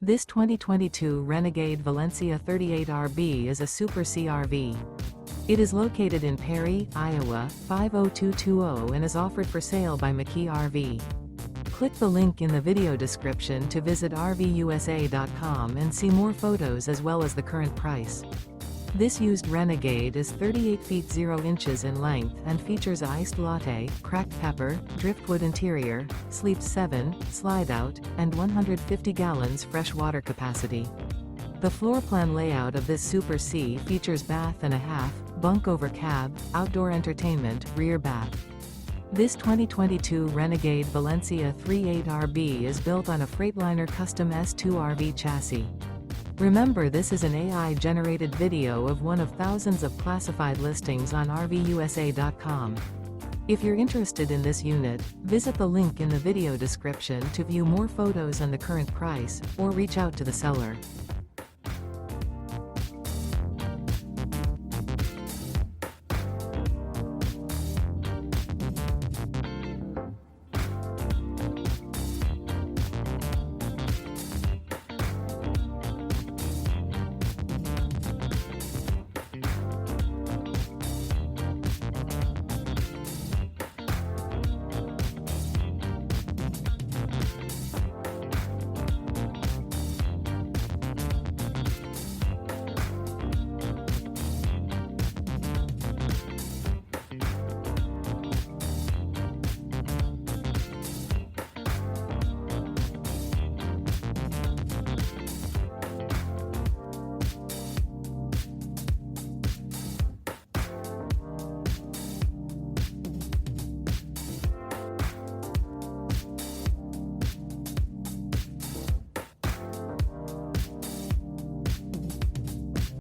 This 2022 Renegade Valencia 38RB is a Super CRV. It is located in Perry, Iowa, 50220 and is offered for sale by McKee RV. Click the link in the video description to visit RVUSA.com and see more photos as well as the current price. This used Renegade is 38 feet 0 inches in length and features Iced Latte, cracked pepper, Driftwood interior, sleeps 7, Slideout, and 150 gallons fresh water capacity. The floor plan layout of this Super C features bath and a half, bunk over cab, outdoor entertainment, rear bath. This 2022 Renegade Valencia 38RB is built on a Freightliner Custom S2RV chassis. Remember, this is an AI-generated video of one of thousands of classified listings on RVUSA.com. If you're interested in this unit, visit the link in the video description to view more photos and the current price, or reach out to the seller.